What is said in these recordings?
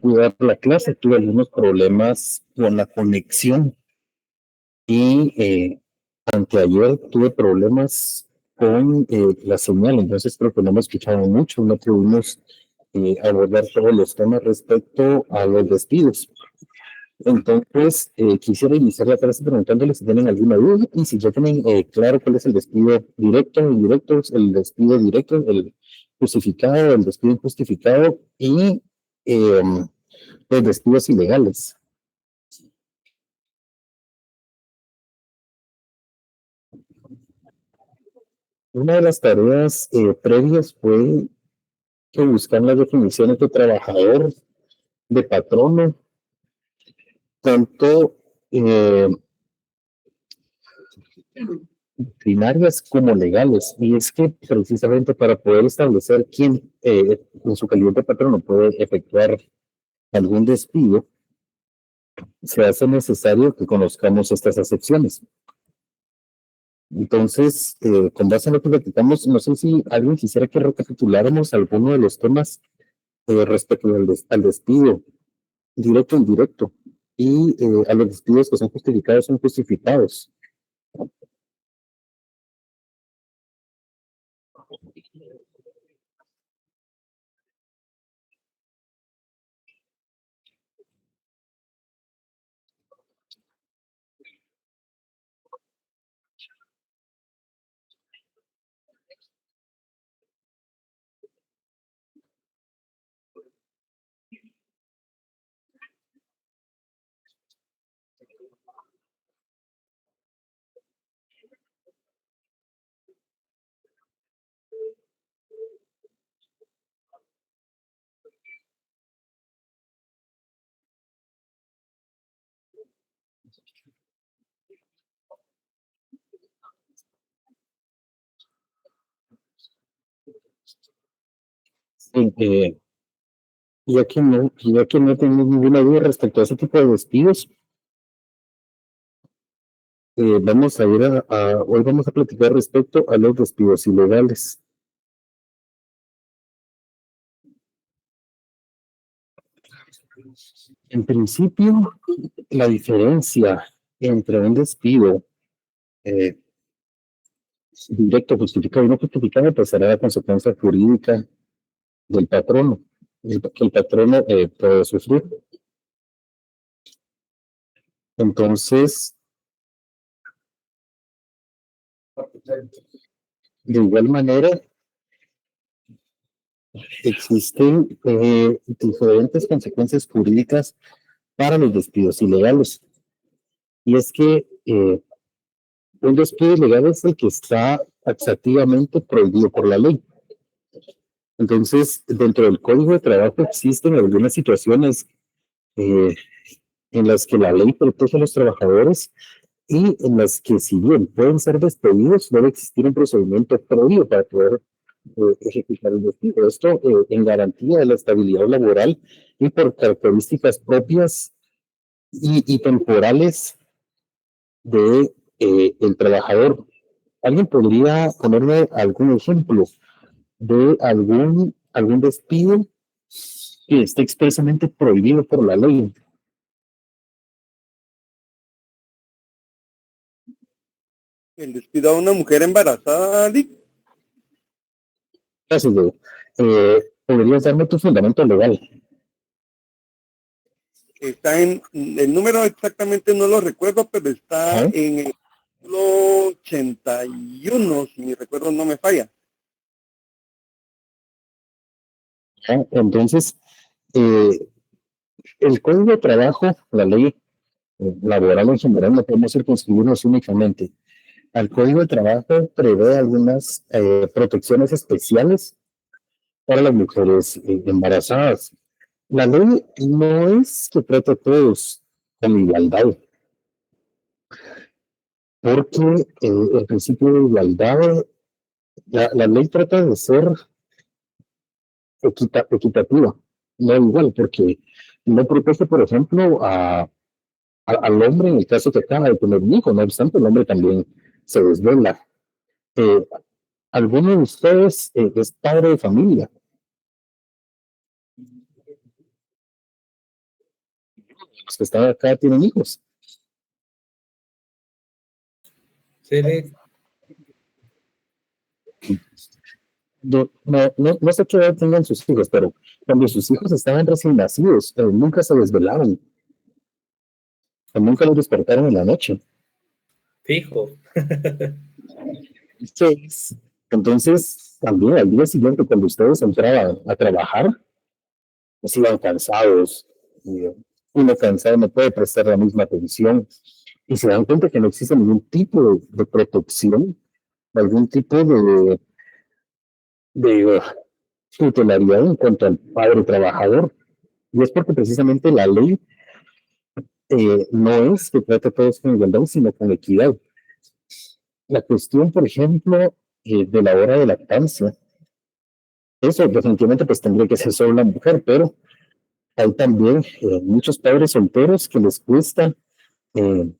pude dar la clase, tuve algunos problemas con la conexión y anteayer tuve problemas con la señal, entonces creo que no me escucharon mucho, no pudimos abordar todos los temas respecto a los despidos. Entonces, quisiera iniciar la clase preguntándoles si tienen alguna duda y si ya tienen claro cuál es el despido directo, indirecto, el despido directo, el justificado, el despido injustificado y eh, los despidos ilegales. Una de las tareas previas fue que buscar las definiciones de trabajador, de patrono, tanto eh, disciplinarias como legales. Y es que precisamente para poder establecer quién en su calidad de patrono puede efectuar algún despido, se hace necesario que conozcamos estas acepciones. Entonces, con base en lo que platicamos, no sé si alguien quisiera que recapituláramos alguno de los temas respecto al despido directo e indirecto y a los despidos que son justificados o injustificados. Eh, ya que no tengo ninguna duda respecto a ese tipo de despidos, hoy vamos a platicar respecto a los despidos ilegales. En principio, la diferencia entre un despido eh, directo, justificado y no justificado, pues será la consecuencia jurídica del patrono, que el patrono puede sufrir. Entonces, de igual manera, existen diferentes consecuencias jurídicas para los despidos ilegales. Y es que un despido ilegal es el que está taxativamente prohibido por la ley. Entonces, dentro del Código de Trabajo existen algunas situaciones eh, en las que la ley protege a los trabajadores y en las que, si bien pueden ser despedidos, debe existir un procedimiento previo para poder ejecutar el despido. Esto en garantía de la estabilidad laboral y por características propias y temporales de el trabajador. ¿Alguien podría ponerme algún ejemplo de algún despido que esté expresamente prohibido por la ley? El despido a una mujer embarazada, Dick, Gracias, Diego. ¿Podrías darme tu fundamento legal? está en el número exactamente no lo recuerdo, pero está Ajá. en el artículo 81, si mi recuerdo no me falla. Entonces, eh, el Código de Trabajo, la ley laboral en general, no podemos circunscribirnos únicamente al Código de Trabajo, prevé algunas protecciones especiales para las mujeres embarazadas. La ley no es que trate a todos con igualdad, porque el principio de igualdad, la ley trata de ser equitativa, no igual, porque no protege, por ejemplo, al hombre en el caso que acaba de tener un hijo, no obstante, el hombre también se desvela. Eh, ¿Alguno de ustedes es padre de familia? los que están acá tienen hijos. Sí, No sé qué edad tengan sus hijos, pero cuando sus hijos estaban recién nacidos, nunca se desvelaban, nunca los despertaron en la noche. fijo. Sí. Entonces, también al día siguiente, cuando ustedes entraban a trabajar, pues iban cansados, y uno cansado no puede prestar la misma atención, y se dan cuenta que no existe ningún tipo de protección, algún tipo de tutelaridad en cuanto al padre trabajador, y es porque precisamente la ley no es que trate a todos con igualdad, sino con equidad. La cuestión, por ejemplo, de la hora de lactancia, eso definitivamente pues tendría que ser solo la mujer, pero hay también muchos padres solteros que les cuesta eh,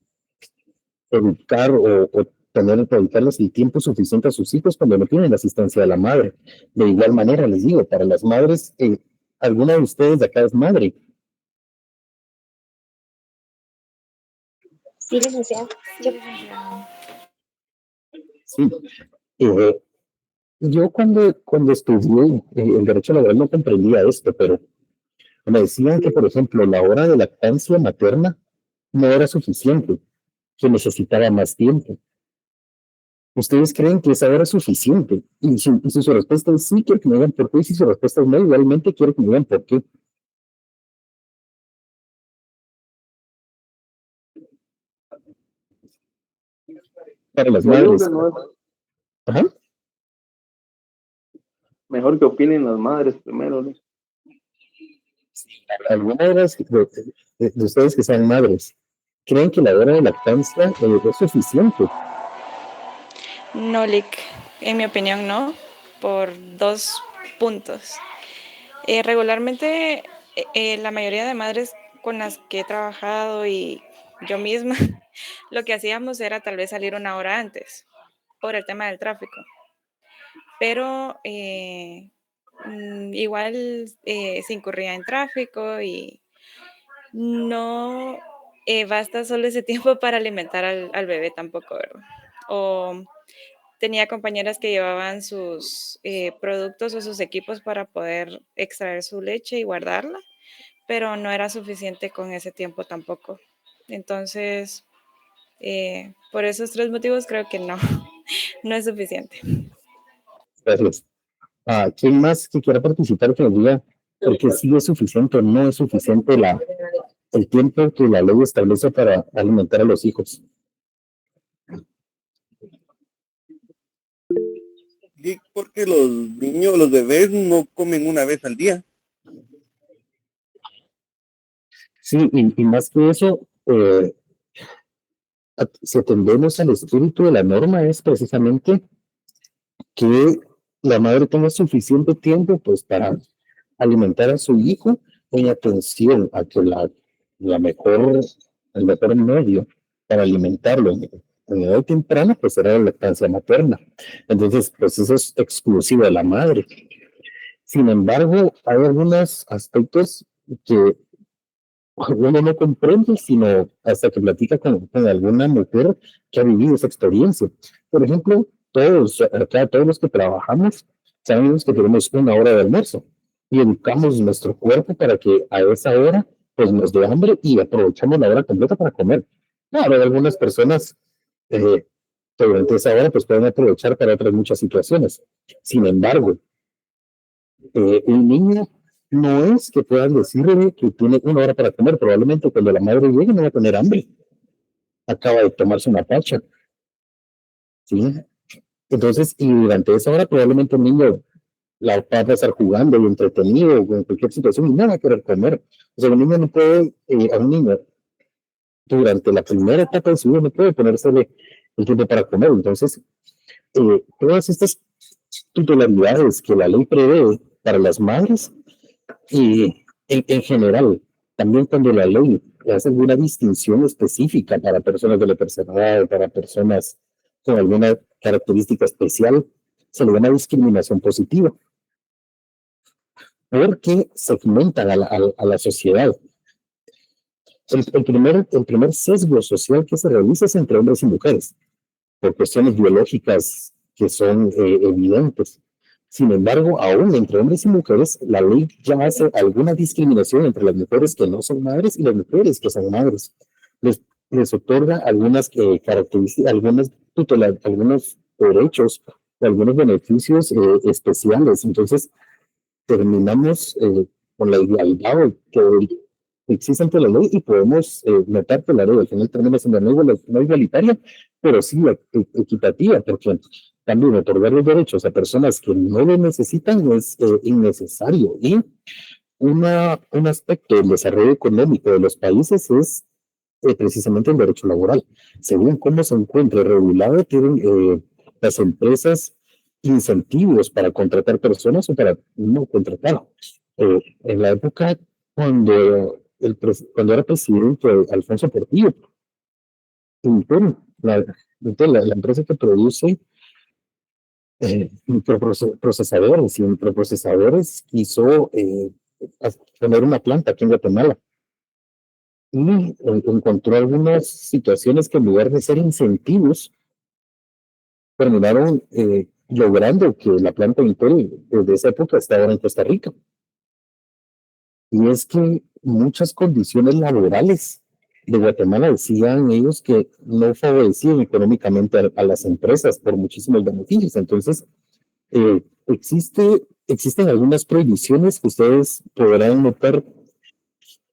educar o tener que dedicarles el tiempo suficiente a sus hijos cuando no tienen la asistencia de la madre. De igual manera, les digo, para las madres, ¿alguna de ustedes de acá es madre? Sí, licenciada. Yo, Sí. Yo cuando estudié el derecho laboral no comprendía esto, pero me decían que, por ejemplo, la hora de lactancia materna no era suficiente, que necesitaba más tiempo. ¿Ustedes creen que esa hora es suficiente? Y si su respuesta es sí, quiero que me digan por qué. Y si su respuesta es no, igualmente quiero que me digan por qué. Para las Yo digo madres. que no es Ajá. mejor que opinen las madres primero, ¿no? Algunas de ustedes que sean madres, ¿creen que la hora de lactancia es suficiente? No, Lick, en mi opinión no, por 2 puntos. Regularmente la mayoría de madres con las que he trabajado y yo misma, lo que hacíamos era tal vez salir 1 hora antes por el tema del tráfico. Pero igual se incurría en tráfico y no basta solo ese tiempo para alimentar al bebé tampoco, ¿verdad? O tenía compañeras que llevaban sus productos o sus equipos para poder extraer su leche y guardarla, pero no era suficiente con ese tiempo tampoco. Entonces, por esos 3 motivos creo que no, no es suficiente. Gracias. ¿Quién más que quiera participar que nos diga porque sí es suficiente o no es suficiente el tiempo que la ley establece para alimentar a los hijos? Sí, porque los niños, los bebés no comen una vez al día. Sí, y más que eso, si atendemos al espíritu de la norma, es precisamente que la madre tenga suficiente tiempo pues para alimentar a su hijo en atención a que el mejor medio para alimentarlo en edad temprana pues será la lactancia materna. Entonces, pues eso es exclusivo de la madre. Sin embargo, hay algunos aspectos que uno no comprende, sino hasta que platica con alguna mujer que ha vivido esa experiencia. Por ejemplo, todos los que trabajamos, sabemos que tenemos 1 hora de almuerzo y educamos nuestro cuerpo para que a esa hora pues nos dé hambre y aprovechamos la hora completa para comer. Claro, hay algunas personas que durante esa hora pues pueden aprovechar para otras muchas situaciones. Sin embargo, un niño no es que puedan decirle que tiene 1 hora para comer, probablemente cuando la madre llegue no va a tener hambre, acaba de tomarse una pacha, ¿sí? Entonces, y durante esa hora probablemente el niño la va a pasar jugando y entretenido o en cualquier situación y no va a querer comer. O sea, un niño no puede, a un niño durante la primera etapa de su vida no puede ponérsele el tiempo para comer. Entonces, todas estas tutelaridades que la ley prevé para las madres y en general, también cuando la ley hace alguna distinción específica para personas de la tercera edad, para personas con alguna característica especial, se le llama discriminación positiva, porque segmentan a la sociedad. el primer sesgo social que se realiza es entre hombres y mujeres, por cuestiones biológicas que son evidentes. Sin embargo, aún entre hombres y mujeres, la ley ya hace alguna discriminación entre las mujeres que no son madres y las mujeres que son madres. Les otorga algunas características, algunos derechos, algunos beneficios especiales. Entonces, terminamos con la igualdad que existe ante la ley y podemos notar que la ley al final termina siendo no igualitaria, pero sí equitativa, porque también otorgar los derechos a personas que no lo necesitan es innecesario. Y un aspecto del desarrollo económico de los países es precisamente el derecho laboral. Según cómo se encuentre regulado, tienen las empresas incentivos para contratar personas o para no contratar. En la época cuando era presidente Alfonso Portillo, la empresa que produce microprocesadores y microprocesadores quiso poner una planta aquí en Guatemala y encontró algunas situaciones que en lugar de ser incentivos terminaron logrando que la planta Intel desde esa época está ahora en Costa Rica. Y es que muchas condiciones laborales de Guatemala decían ellos que no favorecían económicamente a las empresas por muchísimos beneficios. Entonces, existen algunas prohibiciones que ustedes podrán notar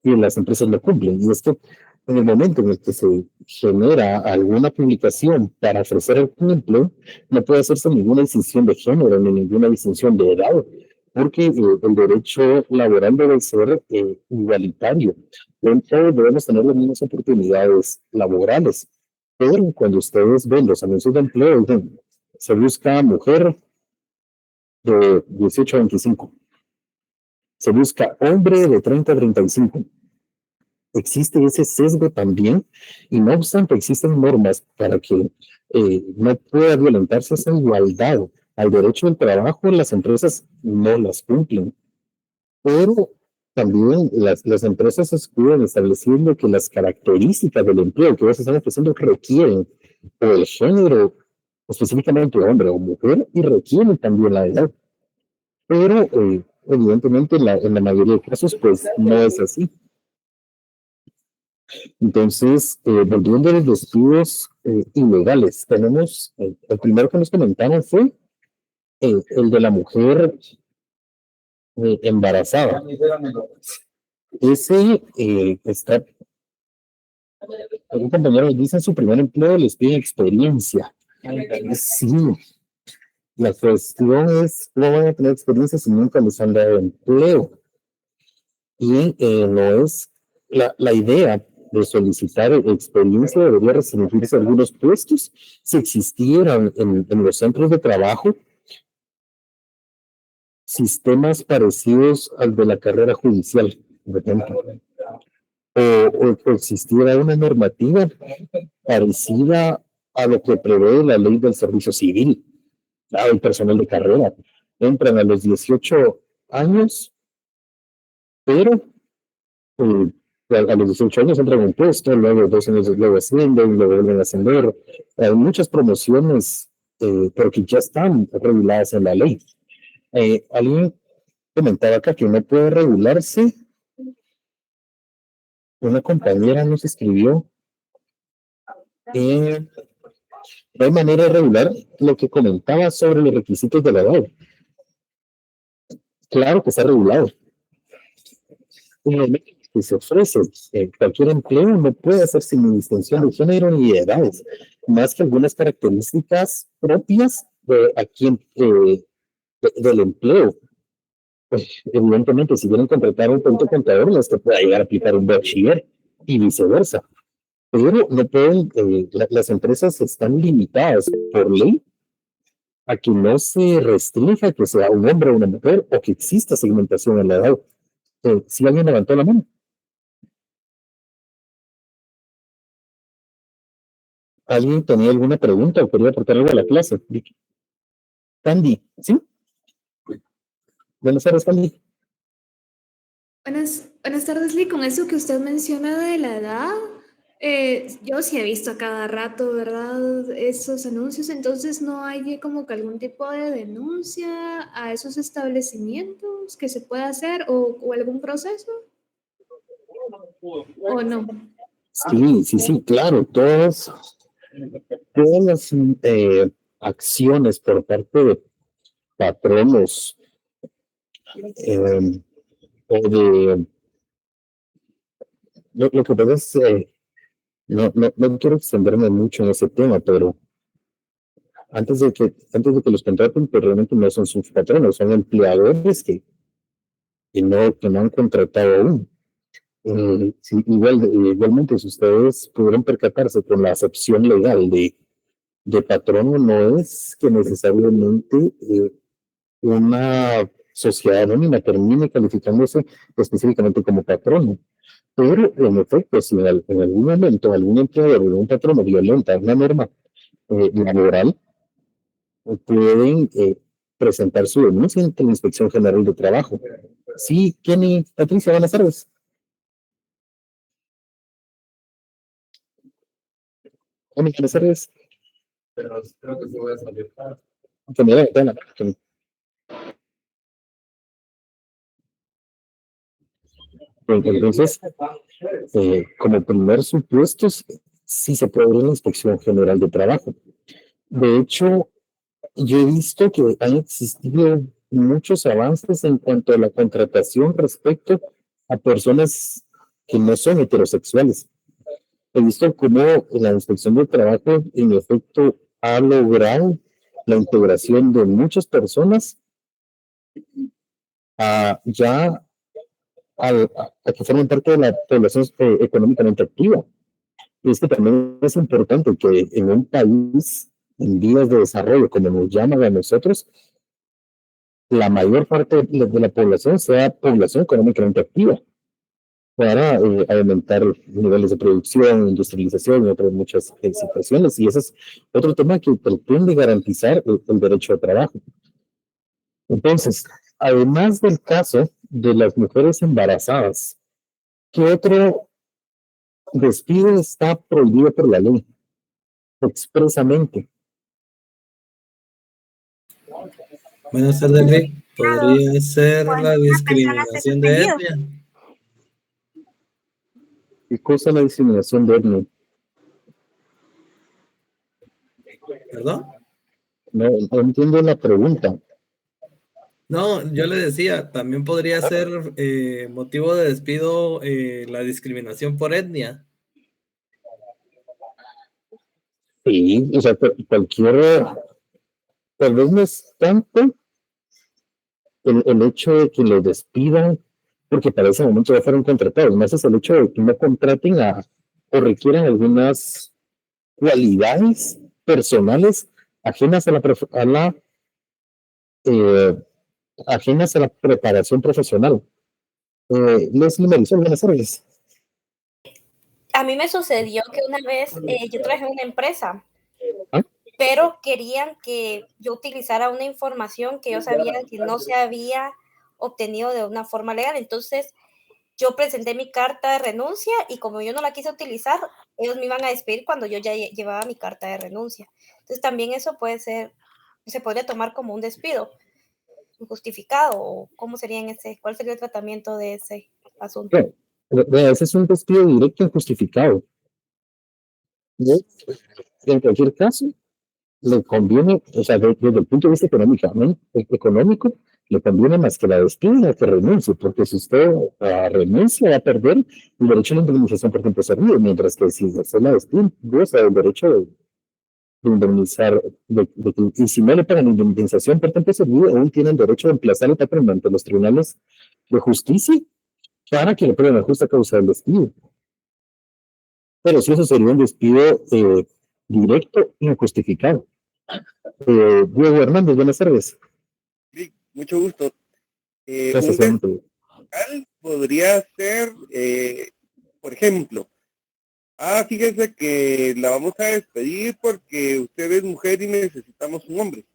que las empresas no cumplen. Y es que en el momento en el que se genera alguna publicación para ofrecer el empleo, no puede hacerse ninguna distinción de género ni ninguna distinción de edad, porque el derecho laboral debe ser igualitario. Todos debemos tener las mismas oportunidades laborales. Pero cuando ustedes ven los anuncios de empleo, se busca mujer de 18 a 25. Se busca hombre de 30 a 35. Existe ese sesgo también, y no obstante existen normas para que no pueda violentarse esa igualdad al derecho del trabajo. Las empresas no las cumplen, pero también las empresas se escudan estableciendo que las características del empleo que ellos están ofreciendo requieren o el género, específicamente hombre o mujer, y requieren también la edad. Pero evidentemente en la mayoría de casos pues no es así. Entonces, volviendo a los despidos ilegales, tenemos, el primero que nos comentaron fue el de la mujer embarazada. Ese está, un compañero dice en su primer empleo les piden experiencia. Sí, la cuestión es, no van a tener experiencia si nunca les han dado empleo. Y no es la idea de solicitar experiencia, debería restringirse a algunos puestos si existieran en los centros de trabajo sistemas parecidos al de la carrera judicial, por ejemplo, o existiera una normativa parecida a lo que prevé la ley del servicio civil. Claro, el personal de carrera entran a los 18 años, pero a los 18 años entran en un puesto, luego 2 años luego ascienden, luego vuelven a ascender. Hay muchas promociones, pero que ya están reguladas en la ley. Alguien comentaba acá que no puede regularse. Una compañera nos escribió no hay manera de regular lo que comentaba sobre los requisitos de la edad. Claro que está regulado. En el momento que se ofrece cualquier empleo no puede hacer sin distinción de género ni de edades, más que algunas características propias del empleo. Pues, evidentemente, si quieren contratar un perito contador, no es que pueda llegar a aplicar un bachiller y viceversa. Pero no pueden, las empresas están limitadas por ley a que no se restrinja que sea un hombre o una mujer o que exista segmentación en la edad. Si alguien levantó la mano. ¿Alguien tenía alguna pregunta o quería aportar algo a la clase? Candy, ¿sí? Buenas tardes, Candy. Buenas tardes, Lee. Con eso que usted menciona de la edad, yo sí he visto a cada rato, ¿verdad? Esos anuncios, entonces no hay como que algún tipo de denuncia a esos establecimientos que se pueda hacer o algún proceso, ¿o no? Sí, claro, todas las acciones por parte de patronos eh, o de lo que pasa es, no quiero extenderme mucho en ese tema, pero antes de que los contraten, pues realmente no son sus patronos, son empleadores que no han contratado aún. Sí, igualmente, si ustedes pudieran percatarse con la acepción legal de patrono, no es que necesariamente una sociedad anónima termine calificándose específicamente como patrono. Pero, en efecto, si en algún momento algún empleador o un patrono violenta una norma laboral, pueden presentar su denuncia ante la Inspección General de Trabajo. Sí, Kenny, Patricia, buenas tardes. Kenny, buenas tardes. Pero creo que se voy a salir. Entonces, como primer supuesto, sí se puede abrir la Inspección General de Trabajo. De hecho, yo he visto que han existido muchos avances en cuanto a la contratación respecto a personas que no son heterosexuales. He visto cómo la Inspección de Trabajo, en efecto, ha logrado la integración de muchas personas ya a que formen parte de la población económicamente activa. Y es que también es importante que en un país en vías de desarrollo, como nos llaman a nosotros, la mayor parte de la población sea población económicamente activa para aumentar niveles de producción, industrialización y otras muchas situaciones. Y ese es otro tema que pretende garantizar el derecho a trabajo. Entonces, además del caso de las mujeres embarazadas, ¿qué otro despido está prohibido por la ley expresamente? Buenas tardes, Rick. Podría ser Cuando la una persona se discriminación de suspendió. etnia. ¿Qué cosa es la discriminación de etnia? ¿Perdón? No entiendo la pregunta. No, yo le decía, también podría ser motivo de despido la discriminación por etnia. Sí, o sea, cualquier, tal vez no es tanto el hecho de que lo despidan, porque para ese momento ya fueron contratados, más es el hecho de que no contraten o requieran algunas cualidades personales ajenas eh, ajenas a la preparación profesional. Leslie Marisol, buenas tardes. A mí me sucedió que una vez yo trabajé en una empresa, ¿Ah? pero querían que yo utilizara una información que yo sabía que no se había obtenido de una forma legal. Entonces, yo presenté mi carta de renuncia y como yo no la quise utilizar, ellos me iban a despedir cuando yo ya llevaba mi carta de renuncia. Entonces, también eso puede ser, se podría tomar como un despido injustificado o cómo sería cuál sería el tratamiento de ese asunto. Ese es un despido directo injustificado. ¿No? En cualquier caso, le conviene, o sea, desde el punto de vista económico, le conviene más que la despida que renuncie, porque si usted renuncia, va a perder el derecho a la indemnización por tiempo servido, mientras que si usted la despide, goza del derecho de indemnizar, y si no le pagan indemnización por tiempo servido, aún tiene el derecho de emplazar el patrón ante los tribunales de justicia para que le prueben la justa causa del despido. Pero si eso sería un despido directo, injustificado. Diego Hernández, buenas tardes. Sí, mucho gusto. Gracias, Un Hernández. desleal podría ser, por ejemplo, fíjese que la vamos a despedir porque usted es mujer y necesitamos un hombre.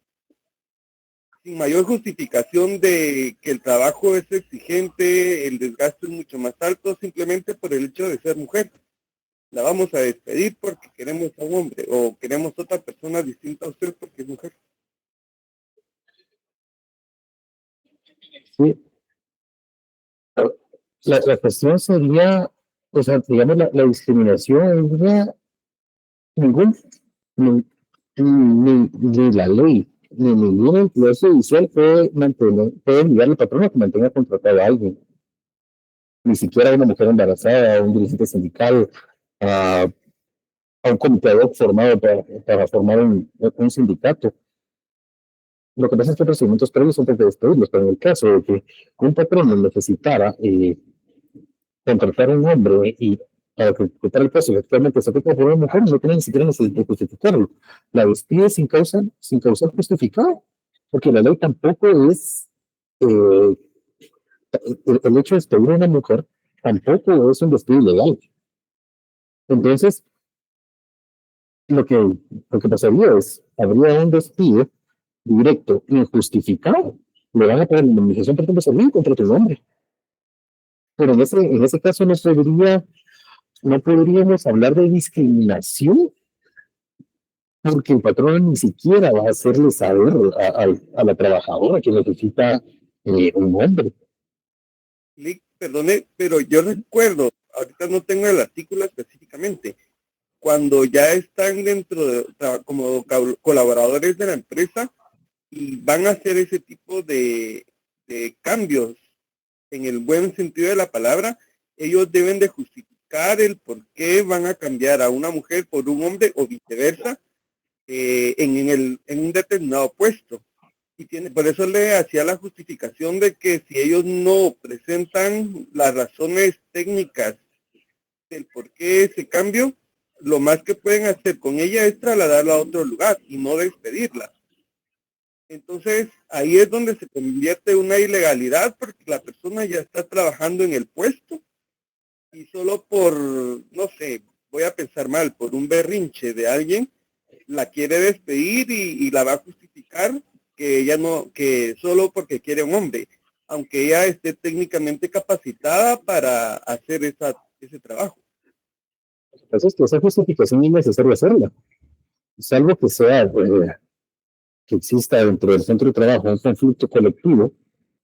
sin mayor justificación de que el trabajo es exigente, el desgaste es mucho más alto, simplemente por el hecho de ser mujer. La vamos a despedir porque queremos a un hombre o queremos otra persona distinta a usted porque es mujer. Sí. La cuestión sería, o sea, digamos, la discriminación sería ningún, ni la ley, ni ningún empleador judicial puede obligar al patrón a que mantenga contratado a alguien. Ni siquiera a una mujer embarazada, a un dirigente sindical, a un comité ad hoc formado para formar un sindicato. Lo que pasa es que hay procedimientos previos antes de despedirlos, pero en el caso de que un patrón necesitara contratar a un hombre y para ejecutar el caso, efectivamente se aplica por una mujer, no tiene ni siquiera necesidad de justificarlo. La despide sin causa justificada, porque la ley tampoco es, el hecho de despedir a una mujer tampoco es un despido ilegal. Entonces, lo que pasaría es, habría un despido directo, injustificado, le van a pagar la indemnización por tiempo servido contra tu nombre. Pero en ese caso no podríamos hablar de discriminación, porque el patrón ni siquiera va a hacerle saber a la trabajadora que necesita un hombre. Perdone, pero yo recuerdo, ahorita no tengo el artículo específicamente, cuando ya están dentro de, como colaboradores de la empresa y van a hacer ese tipo de cambios en el buen sentido de la palabra, ellos deben de justificar el por qué van a cambiar a una mujer por un hombre o viceversa en un determinado puesto. Y por eso le hacía la justificación de que si ellos no presentan las razones técnicas del por qué ese cambio, lo más que pueden hacer con ella es trasladarla a otro lugar y no despedirla. Entonces, ahí es donde se convierte una ilegalidad porque la persona ya está trabajando en el puesto y solo por, no sé, voy a pensar mal, por un berrinche de alguien, la quiere despedir y la va a justificar que ella no, que solo porque quiere un hombre, aunque ella esté técnicamente capacitada para hacer ese trabajo. Entonces, esa justificación es necesario hacerla, salvo que sea, que exista dentro del centro de trabajo un conflicto colectivo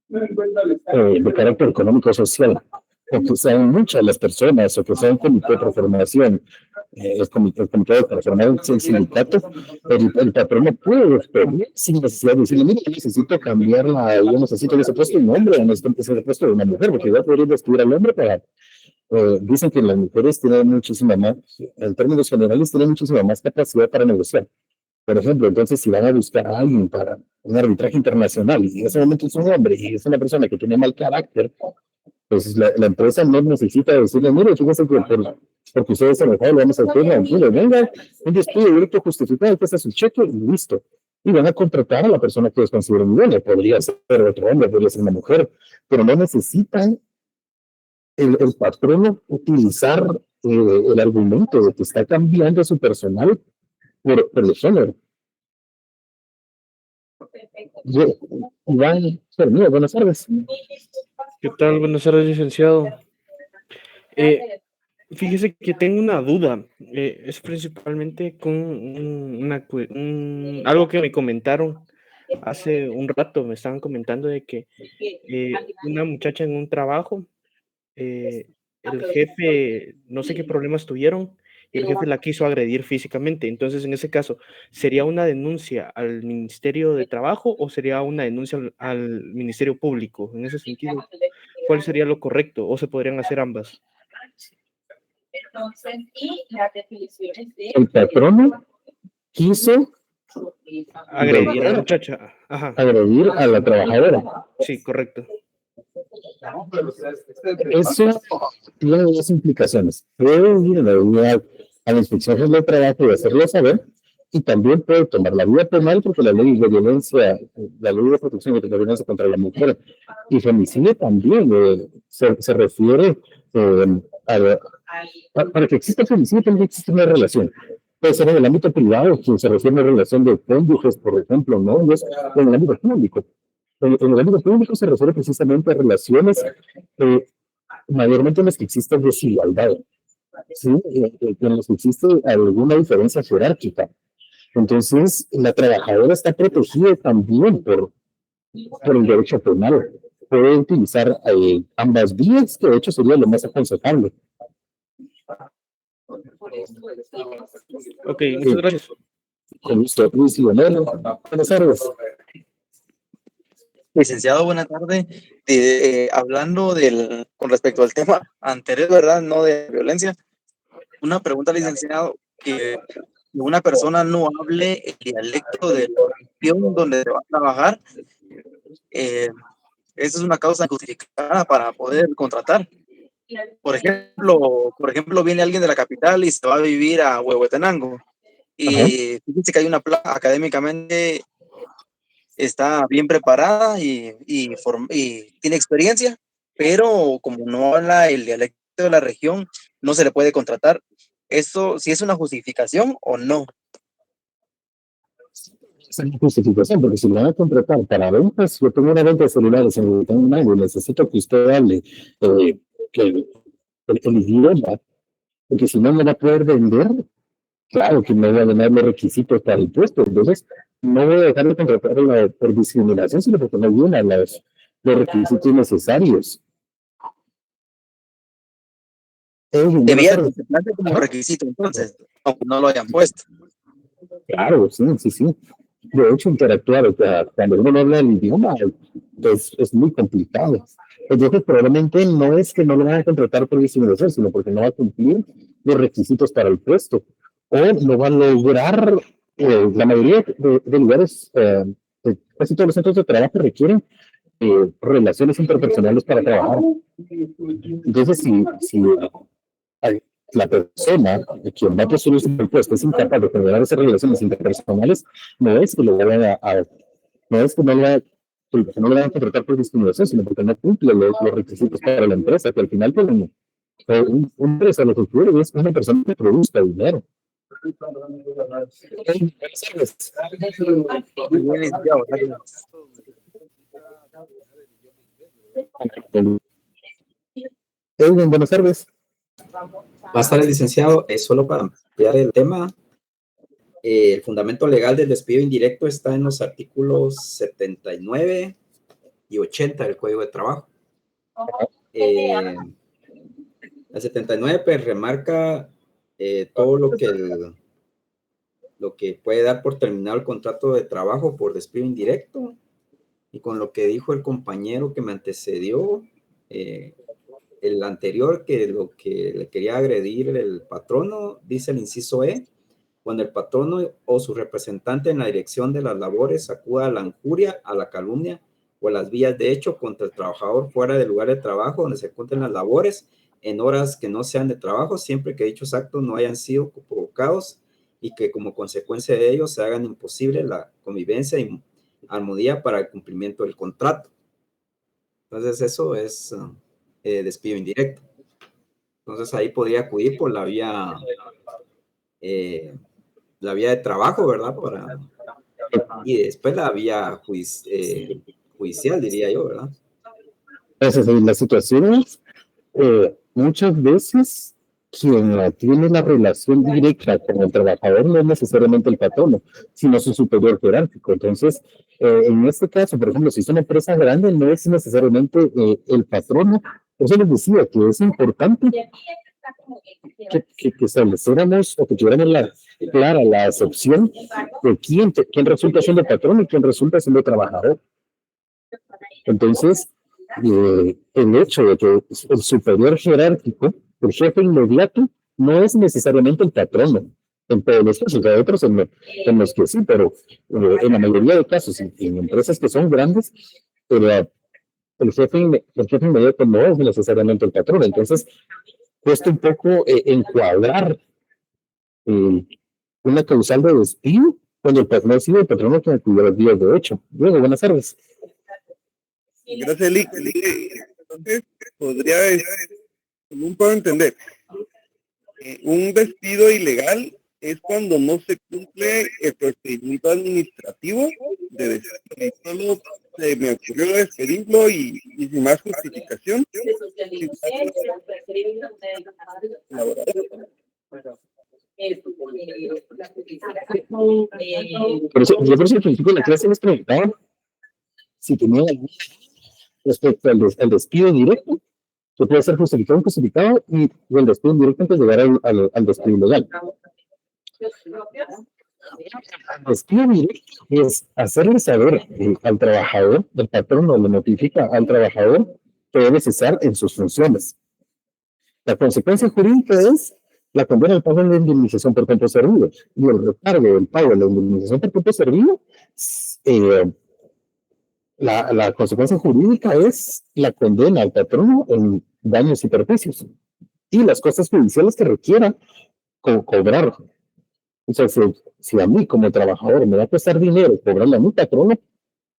de carácter económico o social, o que sean muchas las personas, o que sea un comité de transformación, el comité de transformación del sindicato, el patrón no puede despedir sin necesidad de decirle, mira, yo necesito cambiarla, yo necesito que se puesto un hombre, necesito que se puesto una mujer, porque ya podría despedir al hombre para... dicen que las mujeres tienen muchísima más, en términos generales, tienen muchísima más capacidad para negociar. Por ejemplo, entonces, si van a buscar a alguien para un arbitraje internacional y en ese momento es un hombre y es una persona que tiene mal carácter, pues la empresa no necesita decirle, mire, fíjese que porque ustedes se enojaron, le vamos a decir, venga, un despido directo justificado, que está su cheque y listo. Y van a contratar a la persona que les consideren idónea. Podría ser otro hombre, podría ser una mujer, pero no necesitan el patrono utilizar el argumento de que está cambiando su personal por el género. Iván, buenas tardes. ¿Qué tal? Buenas tardes, licenciado. Fíjese que tengo una duda. Es principalmente con algo que me comentaron hace un rato. Me estaban comentando de que una muchacha en un trabajo, el jefe, no sé qué problemas tuvieron, y el jefe la quiso agredir físicamente. Entonces, en ese caso, ¿sería una denuncia al Ministerio de Trabajo o sería una denuncia al Ministerio Público? En ese sentido, ¿cuál sería lo correcto? ¿O se podrían hacer ambas? El patrono quiso agredir a la muchacha. Ajá. Agredir a la trabajadora. Sí, correcto. Eso tiene dos implicaciones. Puede ir a la inspección de trabajo y hacerlo saber, y también puede tomar la vía penal porque la ley de violencia, la ley de protección contra la violencia contra la mujer y femicidio también se refiere para que exista femicidio tiene que existir una relación. puede ser en el ámbito privado, quien se refiere a relación de cónyuges, por ejemplo, ¿no? Y es en el ámbito público. En el ámbito público se refiere precisamente a relaciones mayormente en las que existe desigualdad, ¿sí? En las que existe alguna diferencia jerárquica. Entonces, la trabajadora está protegida también por el derecho penal. Puede utilizar ambas vías, que de hecho sería lo más aconsejable. Ok, muchas gracias. Con gusto, Luis Lionel. Buenas tardes. Licenciado, buenas tardes. Hablando con respecto al tema anterior, ¿verdad? No de violencia. Una pregunta, licenciado, que una persona no hable el dialecto de la región donde va a trabajar, esa es una causa justificada para poder contratar. Por ejemplo, viene alguien de la capital y se va a vivir a Huehuetenango y dice que hay una plaza académicamente está bien preparada y tiene experiencia, pero como no habla el dialecto de la región, no se le puede contratar. ¿Eso sí es una justificación o no? Es una justificación, porque si lo van a contratar para ventas, yo tengo una venta de celulares en Huehuetenango y necesito que usted hable que el idioma, porque si no, no va a poder vender. Claro que no voy a llenar los requisitos para el puesto, entonces no voy a dejar de contratarla por discriminación, sino porque no llena los requisitos necesarios. Debía contemplarse como requisito, entonces, aunque no lo hayan puesto. Claro, sí. De hecho, interactuar, o sea, cuando uno no habla el idioma, pues es muy complicado. Entonces, probablemente no es que no lo van a contratar por discriminación, sino porque no va a cumplir los requisitos para el puesto. O no va a lograr, la mayoría de lugares, casi todos los centros de trabajo requieren relaciones interpersonales para trabajar. Entonces, si la persona quien va a postular el puesto es incapaz de generar esas relaciones interpersonales, no es que lo vayan no es que no lo vayan a contratar por discriminación, sino porque no cumple los requisitos para la empresa, que al final, pues, una empresa lo que quiere es una persona que produzca dinero. Buenas tardes. Buenas tardes, licenciado. Solo para ampliar el tema, el fundamento legal del despido indirecto está en los artículos 79 y 80 del Código de Trabajo. El 79 pues, remarca todo lo que puede dar por terminado el contrato de trabajo por despido indirecto, y con lo que dijo el compañero que me antecedió, el anterior, que lo que le quería agredir el patrono, dice el inciso E, cuando el patrono o su representante en la dirección de las labores acuda a la injuria, a la calumnia o a las vías de hecho contra el trabajador fuera del lugar de trabajo donde se encuentren las labores, en horas que no sean de trabajo, siempre que dichos actos no hayan sido provocados y que como consecuencia de ello se hagan imposible la convivencia y armonía para el cumplimiento del contrato. Entonces eso es despido indirecto. Entonces ahí podría acudir por la vía de trabajo, ¿verdad? Y después la vía judicial, diría yo, ¿verdad? Esa es la situación. Muchas veces quien tiene la relación directa con el trabajador no es necesariamente el patrono, sino su superior jerárquico. Entonces, en este caso, por ejemplo, si es una empresa grande, no es necesariamente el patrono. Por eso les decía que es importante que estableciéramos o que tuviéramos clara la acepción de quién resulta siendo patrón y quién resulta siendo trabajador. Entonces, el hecho de que el superior jerárquico, el jefe inmediato, no es necesariamente el patrono. En todos los casos, hay otros en los que sí, pero en la mayoría de casos, en empresas que son grandes, el jefe inmediato no es necesariamente el patrón. Entonces, cuesta un poco encuadrar una causal de despido cuando el patrón ha sido el patrono que acudió a los días de hecho. Luego, buenas tardes. Gracias, Lick. Entonces, podría, según puedo entender, un despido ilegal es cuando no se cumple el procedimiento administrativo de despido. Solo se me ocurrió despedirlo y sin más justificación. Por eso, yo por eso al principio de la clase les preguntaba si tenían alguna respecto al despido directo, que puede ser justificado o injustificado, y el despido indirecto antes de llegar al despido ilegal. El despido directo es hacerle saber al trabajador, el patrón le notifica al trabajador que debe cesar en sus funciones. La consecuencia jurídica es la condena al pago de la indemnización por tiempo servido, y el recargo del pago de la indemnización por tiempo servido, la consecuencia jurídica es la condena al patrono en daños y perjuicios y las costas judiciales que requiera cobrar. O sea, si a mí como trabajador me va a costar dinero cobrarle a mi patrono,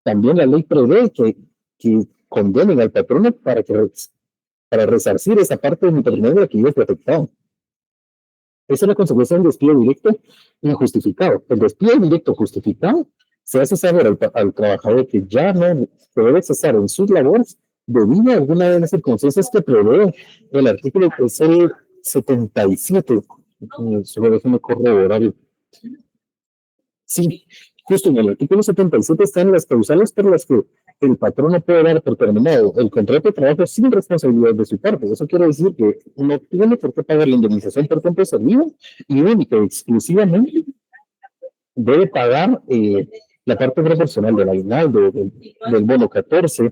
también la ley prevé que condenen al patrono para resarcir esa parte de mi patrimonio que yo he afectado. Esa es la consecuencia del despido directo injustificado. El despido directo justificado se hace saber al trabajador que ya no debe cesar en sus labores debido a alguna de las circunstancias que prevé el artículo que es el 77. Solo déjeme corroborar. Sí, justo en el artículo 77 están las causales por las que el patrón no puede dar por terminado el contrato de trabajo sin responsabilidad de su parte. Eso quiere decir que no tiene por qué pagar la indemnización por tiempo servido y única y exclusivamente debe pagar la parte proporcional del aguinaldo, del bono 14.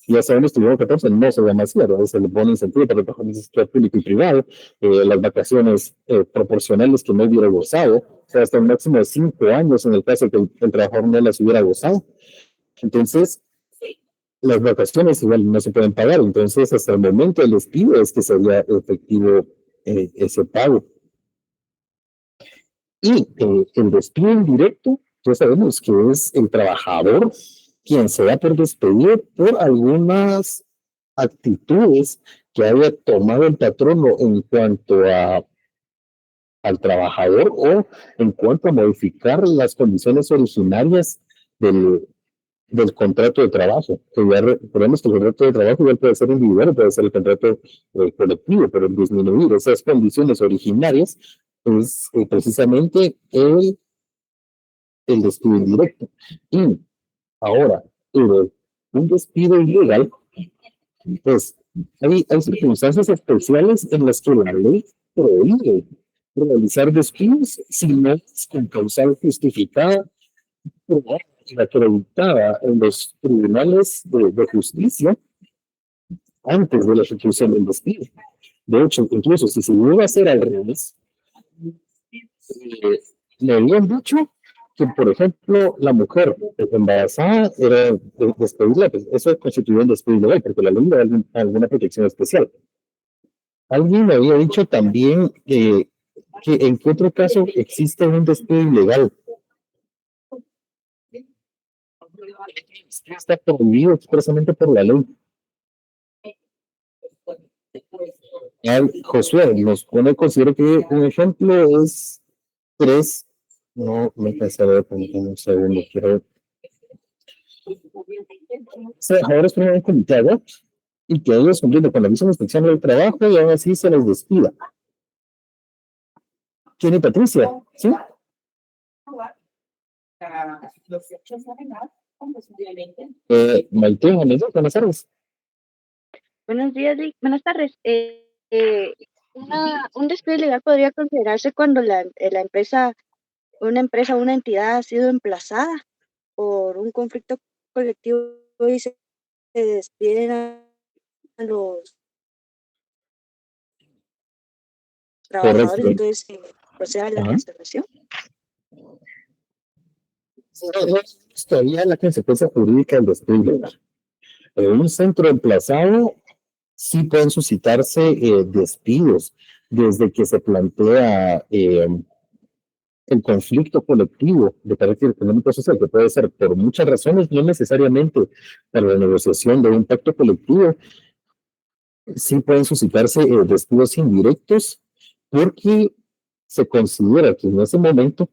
Ya sabemos que el bono 14 no se llama así, es el bono incentivo para el trabajo en el sector público y privado, las vacaciones proporcionales que no hubiera gozado, o sea, hasta un máximo de 5 años en el caso de que el trabajador no las hubiera gozado. Entonces, las vacaciones igual no se pueden pagar, entonces hasta el momento del despido es que sería efectivo ese pago. Y el despido indirecto, ya sabemos que es el trabajador quien se da por despedido por algunas actitudes que haya tomado el patrono en cuanto al trabajador o en cuanto a modificar las condiciones originarias del contrato de trabajo. Que ya recordemos que el contrato de trabajo igual puede ser individual, puede ser el contrato colectivo, pero disminuir esas condiciones originarias es precisamente el despido indirecto. Y ahora, un despido ilegal, pues hay circunstancias especiales en las que la ley prohíbe realizar despidos si no es con causal justificada y acreditada en los tribunales de justicia antes de la ejecución del despido. De hecho, incluso si se iba a hacer al revés, le habían dicho que, por ejemplo, la mujer embarazada era despedirla, pues eso constituye un despido ilegal, porque la ley le da alguna protección especial. Alguien me había dicho también que en qué otro caso existe un despido ilegal. Está prohibido expresamente por la ley. Josué nos pone, considero que un ejemplo es 3. No me cansaré de poner un segundo, quiero ver. Trabajadores primeros en comité y que ellos cumpliendo con la misma inspección del trabajo y aún así se les despida. ¿Quién es Patricia? ¿Sí? Maite, buenas tardes. Buenos días, buenas tardes. Un despido ilegal podría considerarse cuando una empresa o una entidad ha sido emplazada por un conflicto colectivo y se despiden a los trabajadores. Correcto. Entonces procede a la cancelación. Todavía la consecuencia jurídica del despido ilegal. En un centro emplazado sí pueden suscitarse despidos desde que se plantea el conflicto colectivo de carácter económico social, que puede ser por muchas razones, no necesariamente para la negociación de un pacto colectivo. Sí pueden suscitarse despidos indirectos porque se considera que en ese momento,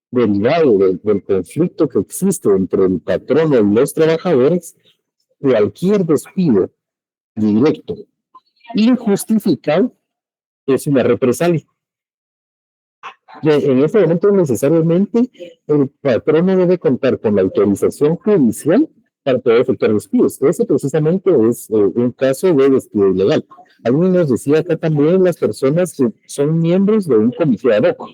derivado del conflicto que existe entre el patrono y los trabajadores, cualquier despido directo injustificado es una represalia. En este momento necesariamente el patrono debe contar con la autorización judicial para poder efectuar despidos. Ese precisamente es un caso de despido ilegal. Alguien nos decía acá también las personas que son miembros de un comité ad hoc.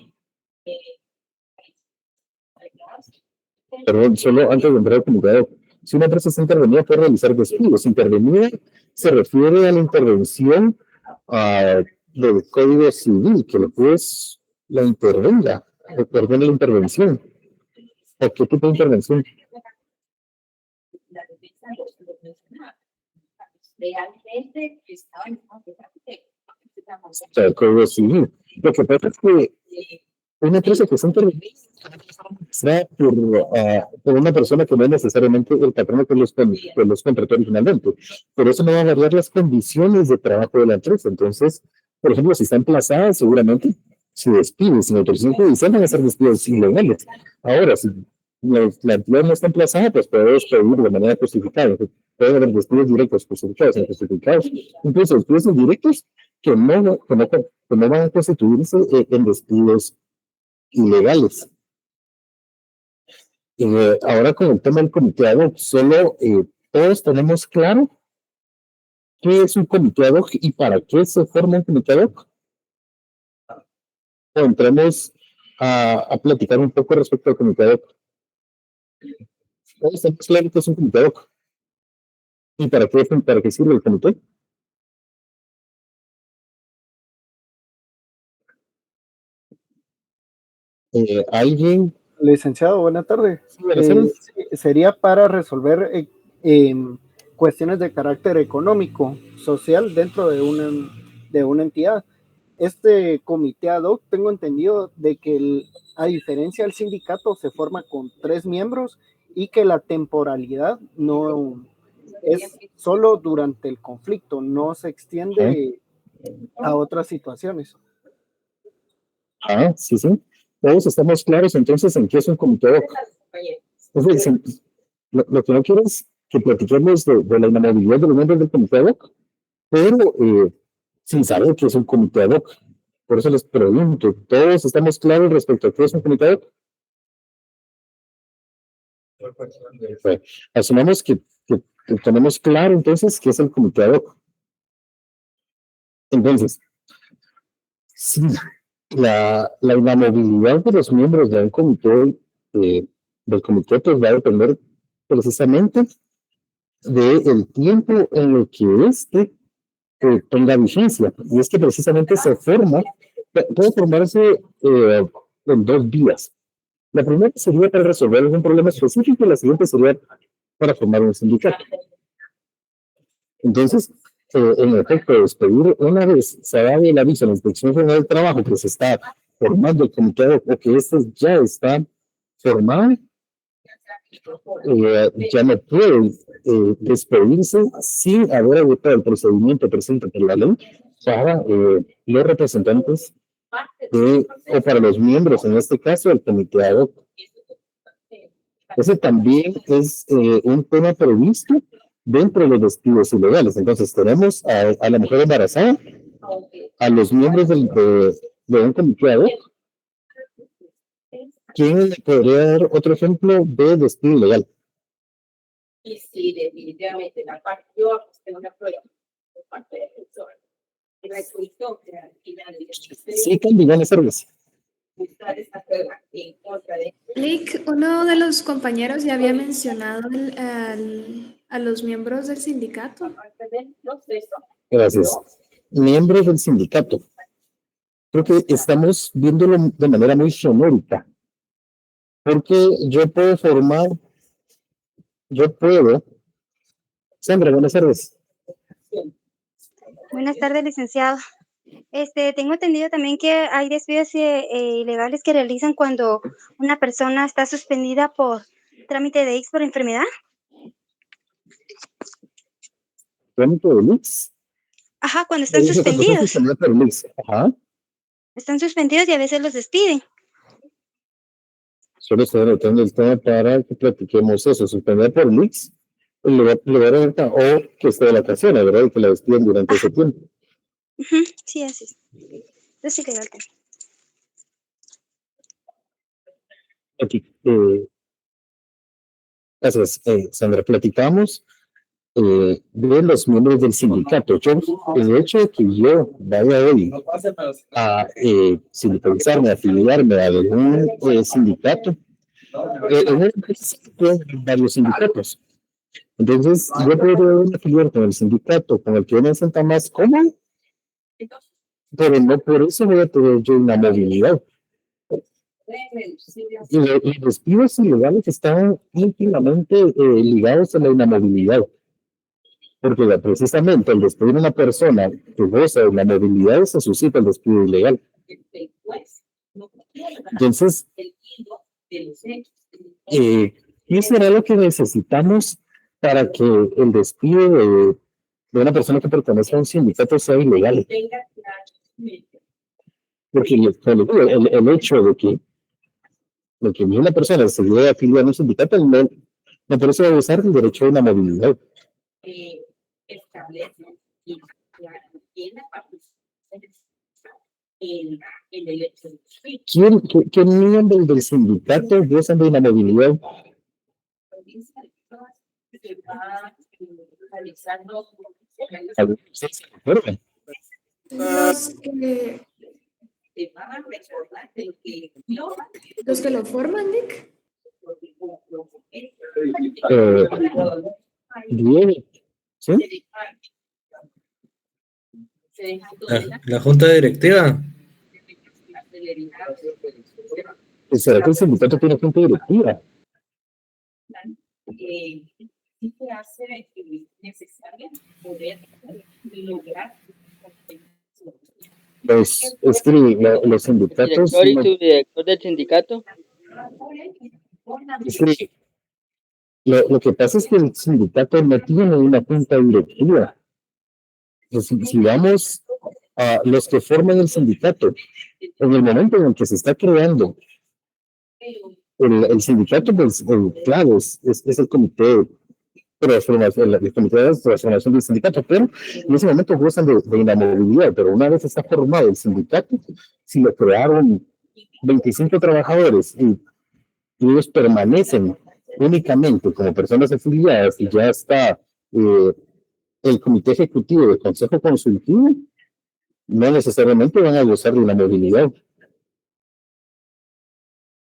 Perdón, solo antes de entrar al comité ad hoc. Si una empresa está intervenida puede realizar despidos. Intervenida se refiere a la intervención del Código Civil, que lo juez la intervenga, ordene la intervención. ¿O qué tipo de intervención? O sea, el Código Civil. Lo que pasa es que una empresa que está intervenida será por una persona que no es necesariamente el patrono que los contrató originalmente. Pero eso no va a variar las condiciones de trabajo de la empresa. Entonces, por ejemplo, si está emplazada, seguramente si despide sin autorización judicial van a ser despidos ilegales. Ahora, si la entidad no está emplazada, pues puede despedir de manera justificada. Puede haber despidos directos justificados, injustificados, incluso despidos indirectos que no van a constituirse en despidos ilegales. Ahora con el tema del comité ad hoc, solo todos tenemos claro qué es un comité ad hoc y para qué se forma un comité ad hoc. Entremos a platicar un poco respecto al comité ad hoc. Todos tenemos claro que es un comité ad hoc. ¿Y para qué sirve el comité? ¿Alguien? Licenciado, buena tarde. Sí, buenas tardes. Sería para resolver cuestiones de carácter económico, social dentro de una entidad. Este comité ad hoc, tengo entendido de que a diferencia del sindicato se forma con 3 miembros y que la temporalidad no es solo durante el conflicto, no se extiende a otras situaciones. Sí. Todos estamos claros entonces en qué es un comité ad hoc. Entonces, lo que no quiero es que platiquemos de la inamovilidad de los miembros del comité ad hoc, pero sin saber qué es un comité ad hoc. Por eso les pregunto, ¿todos estamos claros respecto a qué es un comité ad hoc? Asumamos que tenemos claro entonces qué es el comité ad hoc. Entonces, sí, la inamovilidad de los miembros de un comité, del comité, pues va a depender precisamente del tiempo en el que tenga vigencia. Y es que precisamente puede formarse en 2 vías. La primera sería para resolver algún problema específico y la siguiente sería para formar un sindicato. Entonces, en efecto, despedir una vez se da el aviso a la Inspección General del Trabajo que se está formando el comité ad hoc o que este ya está formado, ya no puede despedirse sin haber agotado el procedimiento presente por la ley para los representantes o para los miembros, en este caso, del comité ad hoc. Ese también es un tema previsto dentro de los despidos ilegales. Entonces tenemos a la mujer embarazada, a los miembros de un comité ad hoc. ¿Quién le podría dar otro ejemplo de despido ilegal? Y sí, definitivamente, yo aposté una prueba por parte del defensor. La exposición que al final sí, Candidato Servicio. Lick, uno de los compañeros ya había mencionado a los miembros del sindicato. Gracias. Miembros del sindicato. Creo que estamos viéndolo de manera muy genérica. Porque Sandra, buenas tardes. Buenas tardes, licenciado. Tengo entendido también que hay despidos ilegales que realizan cuando una persona está suspendida por trámite de IX por enfermedad. ¿Trámite de IX? Ajá, cuando están suspendidos. Ajá. están suspendidos y a veces los despiden. Solo estoy anotando el tema para que platiquemos eso, suspender por leaks, lugar de venta, o que esté de vacaciones, ¿verdad? Y que la despidan durante ese tiempo. Sí, así es. Eso sí legal. Aquí, gracias, Sandra. Platicamos de los miembros del sindicato. El hecho de que yo vaya hoy a sindicalizarme, a afiliarme a algún sindicato, en el hay varios sindicatos. Entonces, yo podría afiliar con el sindicato con el que yo me sienta más cómodo, pero no por eso voy a tener yo una movilidad. Y los despidos ilegales están íntimamente ligados a la inamovilidad. Porque precisamente al despedir a una persona que goza de la movilidad se suscita el despido ilegal. Entonces, ¿qué será lo que necesitamos para que el despido de una persona que pertenece a un sindicato sea ilegal? Porque el hecho de que una persona se llegue a afiliar a un sindicato no por eso va a gozar del derecho a una movilidad. Establecen y en la participación en el hecho de ¿Quién miembro del sindicato gozan de inamovilidad? se va realizando Los que lo forman, Nick. Bien. ¿Sí? La junta directiva. ¿Será que el sindicato tiene junta directiva? sí se hace necesario poder lograr Pues es que los sindicatos... ¿Director y subdirector del sindicato? Es que lo que pasa es que el sindicato no tiene una junta directiva. Si vamos a los que forman el sindicato, en el momento en el que se está creando el sindicato, pues claro, es el comité de transformación, el comité de transformación del sindicato, pero en ese momento gozan de inamovilidad, pero una vez está formado el sindicato, si lo crearon 25 trabajadores y ellos permanecen únicamente como personas afiliadas y ya está el comité ejecutivo del consejo consultivo, no necesariamente van a gozar de una movilidad.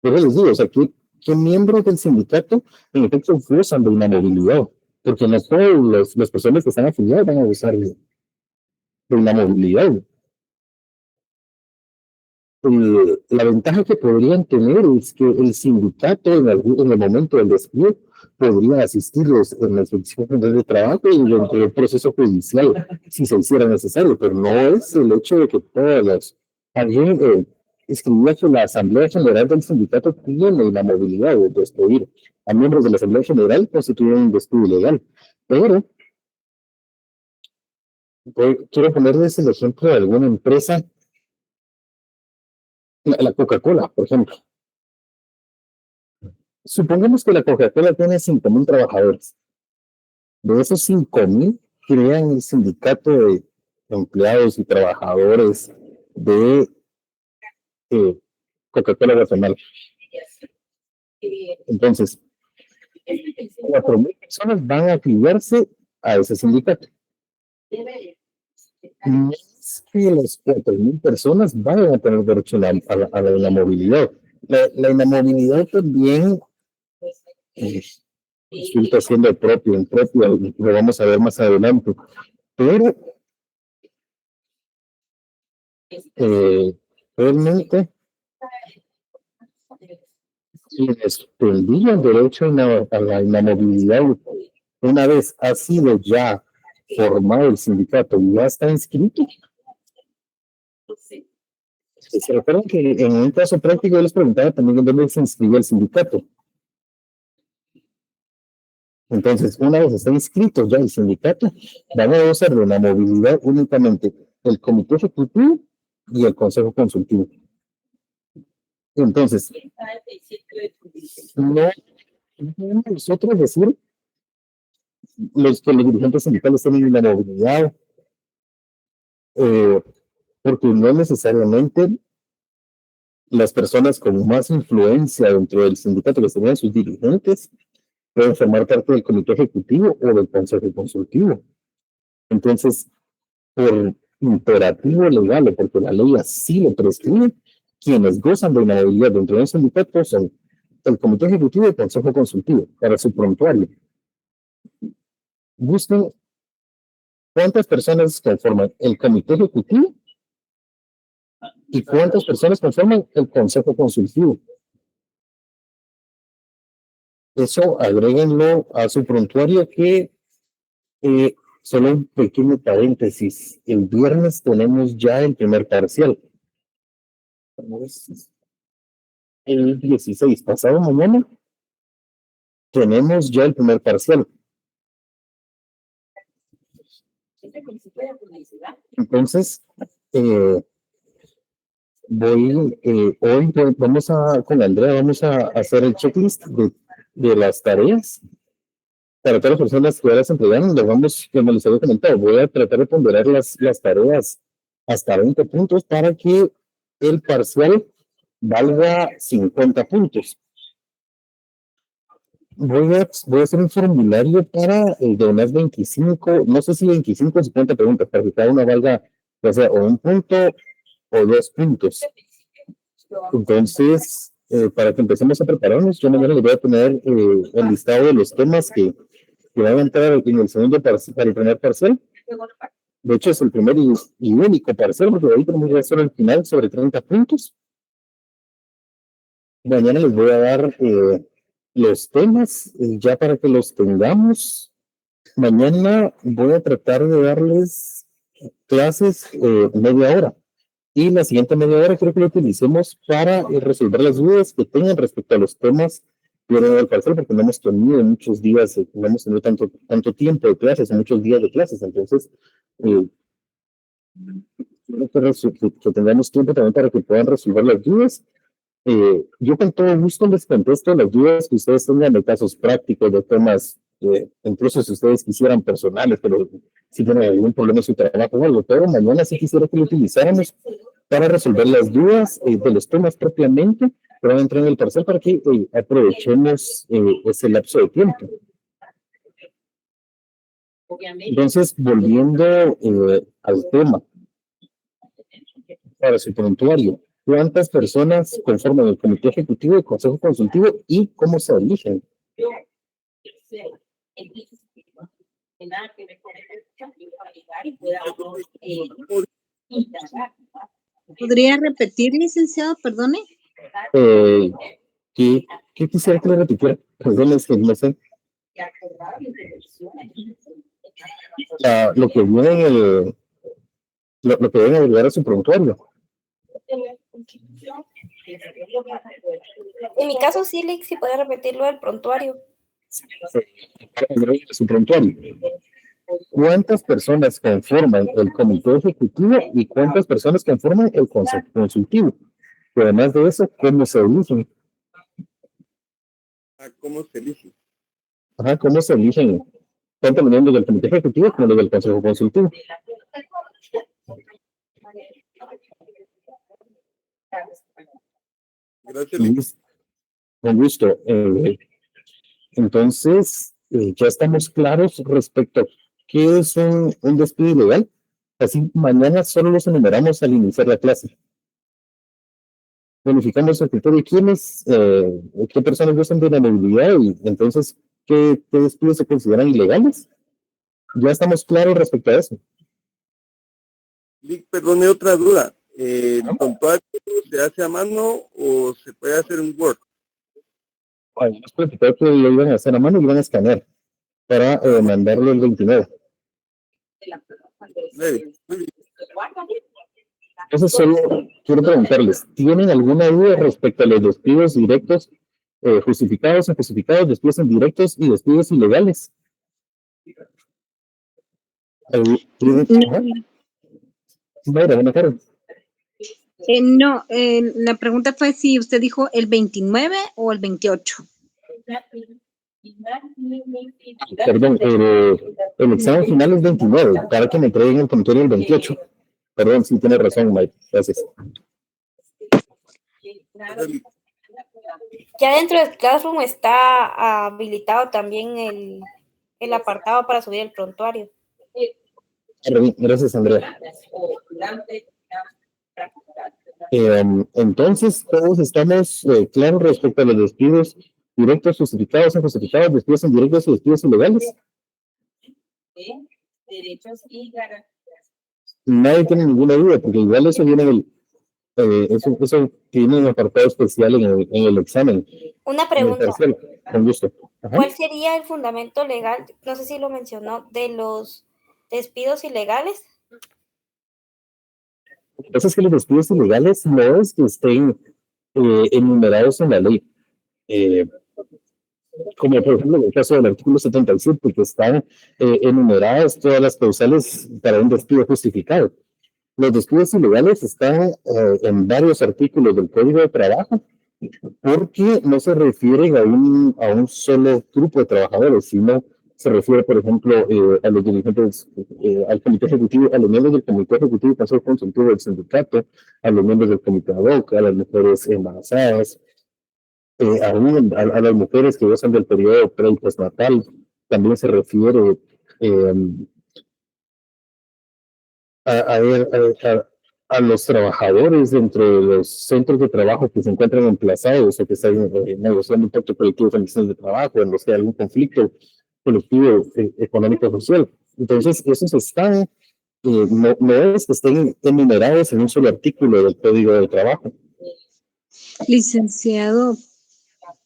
Pero les digo, o sea, ¿qué miembros del sindicato en efecto gozan de una movilidad? Porque no todas las personas que están afiliadas van a gozar de una movilidad. La ventaja que podrían tener es que el sindicato en el momento del despido podría asistirlos en la inspección de trabajo y dentro del proceso judicial si se hiciera necesario, pero no es el hecho de que todas las... Alguien escribía que la Asamblea General del Sindicato tiene la movilidad de despedir a miembros de la Asamblea General constituyen un despido ilegal, pero quiero ponerles el ejemplo de alguna empresa, la Coca-Cola, por ejemplo. Supongamos que la Coca-Cola tiene 5,000 trabajadores. De esos 5,000 crean el sindicato de empleados y trabajadores de Coca-Cola Guatemala. Entonces, 4,000 personas van a afiliarse a ese sindicato. No es que las 4,000 personas van a tener derecho a la inamovilidad. La inamovilidad también resulta siendo impropia, lo vamos a ver más adelante. Pero realmente quienes tendrían derecho a la inamovilidad una vez ha sido ya formado el sindicato y ya está inscrito. Se recuerdan que en un caso práctico yo les preguntaba también en dónde se inscribió el sindicato. Entonces, una vez está inscrito ya el sindicato, van a gozar de la movilidad únicamente el comité ejecutivo y el consejo consultivo. Entonces, no podemos nosotros decir que los dirigentes sindicales tienen la movilidad, porque no necesariamente las personas con más influencia dentro del sindicato que serían sus dirigentes pueden formar parte del comité ejecutivo o del consejo consultivo. Entonces, por imperativo legal o porque la ley así lo prescribe, quienes gozan de una movilidad dentro de un sindicato son el comité ejecutivo y el consejo consultivo. Para su prontuario, busquen cuántas personas conforman el comité ejecutivo y cuántas personas conforman el consejo consultivo. Eso agréguenlo a su prontuario, que solo un pequeño paréntesis. El viernes tenemos ya el primer parcial. El 16, pasado mañana, tenemos ya el primer parcial. Entonces, hoy vamos con Andrea, vamos a hacer el checklist de las tareas. Para todas las personas que ahora se entregaron, lo vamos, como les había comentado, voy a tratar de ponderar las tareas hasta 20 puntos para que el parcial valga 50 puntos. Voy a hacer un formulario para de unas 25, no sé si 25 o 50 preguntas, para que cada una valga, ya sea o un punto o 2 puntos. Entonces, para que empecemos a prepararnos, yo mañana les voy a poner el listado de los temas que van a entrar en el segundo parcial, para el primer parcial. De hecho, es el primer y único parcial, porque ahí tenemos ya solo el final sobre 30 puntos. Mañana les voy a dar los temas, ya para que los tengamos. Mañana voy a tratar de darles clases media hora. Y la siguiente media hora creo que lo utilicemos para resolver las dudas que tengan respecto a los temas del parcial, porque no hemos tenido muchos días, no hemos tenido tanto tiempo de clases, muchos días de clases. Entonces, que tengamos tiempo también para que puedan resolver las dudas. Yo con todo gusto les contesto las dudas que ustedes tengan de casos prácticos, de temas, incluso si ustedes quisieran personales, pero si tienen algún problema en su trabajo o algo, pero mañana sí quisiera que lo utilizáramos para resolver las dudas de los temas propiamente que van a entrar en el parcial, para que aprovechemos ese lapso de tiempo. Entonces, volviendo al tema, para su prontuario, ¿cuántas personas conforman el comité ejecutivo y el consejo consultivo y cómo se eligen? ¿Podría repetir, licenciado? Perdone. ¿Qué quisiera que le repitiera? Perdón, es que no sé. Lo que viene lo que deben agregar a su prontuario. En mi caso, sí, Lick, sí podía repetirlo del prontuario. Su prontuario. ¿Cuántas personas conforman el comité ejecutivo y cuántas personas conforman el consejo consultivo? Y además de eso, ¿cómo se eligen? ¿Cómo se eligen? Ajá, ¿cómo se eligen? Tanto los miembros del comité ejecutivo como los del consejo consultivo. Gracias. Con gusto. Entonces, ya estamos claros respecto a qué es un despido ilegal. Así, mañana solo los enumeramos al iniciar la clase. Verificamos el criterio de quiénes, qué personas gozan de la movilidad y entonces qué despidos se consideran ilegales. Ya estamos claros respecto a eso. Lick, perdone, otra duda. ¿El prontuario se hace a mano o se puede hacer en Word? Bueno, nos platicaron que lo iban a hacer a mano y lo iban a escanear para mandarlo el 29. Entonces, solo quiero preguntarles, ¿tienen alguna duda respecto a los despidos directos, justificados, injustificados, despidos indirectos y despidos ilegales? Mayra, buenas tardes. No, la pregunta fue si usted dijo el 29 o el 28. Perdón, el examen final es 29, para que me entreguen el comentario el 28. Perdón, sí tiene razón, Mike. Gracias. Ya dentro del Classroom está habilitado también el apartado para subir el prontuario. Gracias, Andrea. Entonces, todos estamos claros respecto a los despidos directos, justificados, injustificados, despidos indirectos y despidos ilegales. Nadie tiene ninguna duda, porque igual eso viene del, eso tiene un apartado especial en el examen. Una pregunta. Con gusto. Ajá. ¿Cuál sería el fundamento legal, no sé si lo mencionó, de los despidos ilegales? Lo que pasa es que los despidos ilegales no es que estén enumerados en la ley. Como por ejemplo en el caso del artículo 77, que están enumeradas todas las causales para un despido justificado. Los despidos ilegales están en varios artículos del Código de Trabajo, porque no se refieren a un solo grupo de trabajadores, sino se refiere, por ejemplo, a los dirigentes, al comité ejecutivo, a los miembros del comité ejecutivo y consejo consultivo del sindicato, a los miembros del comité ad hoc, a las mujeres embarazadas, a las mujeres que gozan del periodo pre y postnatal. También se refiere a los trabajadores dentro de los centros de trabajo que se encuentran emplazados o que están negociando un pacto colectivo de condiciones de trabajo, en los que hay algún conflicto colectivo económico social. Entonces, esos están, no es que estén enumerados en un solo artículo del Código de Trabajo. Licenciado,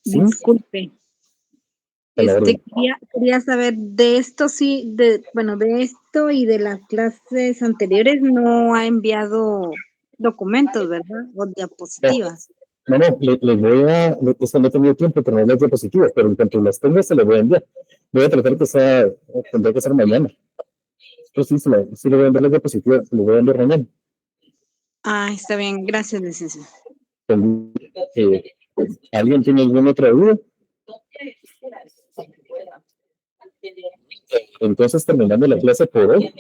¿Sí? disculpe. Quería saber de esto, sí, de esto y de las clases anteriores no ha enviado documentos, ¿verdad? O diapositivas. No, les voy a, no he tenido tiempo, pero no las diapositivas, pero en cuanto las tenga se las voy a enviar. Voy a tratar que tendrá que ser mañana. Pues sí, le voy a enviar las diapositivas, le voy a enviar mañana. Ah, está bien, gracias, licenciado. ¿Alguien tiene alguna otra duda? Entonces, terminando la clase por hoy,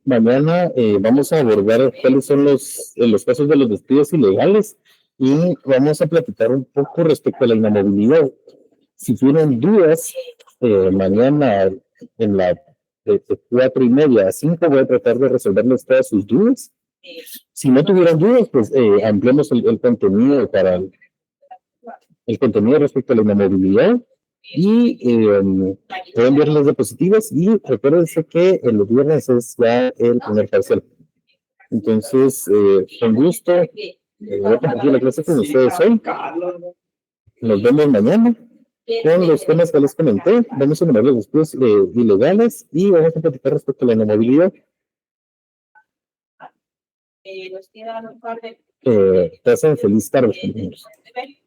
mañana vamos a abordar cuáles son los casos de los despidos ilegales y vamos a platicar un poco respecto a la inamovilidad. Si tienen dudas, mañana en la de 4:30 a 5 voy a tratar de resolverles todas sus dudas. Si no tuvieran dudas, pues ampliamos el contenido para el contenido respecto a la inamovilidad. Y voy a enviar las diapositivas y recuérdense que los viernes es ya el primer parcial. Entonces, con gusto, voy a compartir la clase con ustedes hoy. Nos vemos mañana con los temas que les comenté. Vamos a enumerar los despidos ilegales y vamos a platicar respecto a la inamovilidad. Te hacen feliz tarde, compañeros.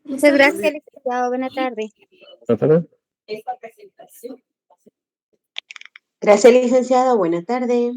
Muchas gracias, licenciado. Buenas tardes. Buenas tardes. Gracias, licenciado. Buena tarde.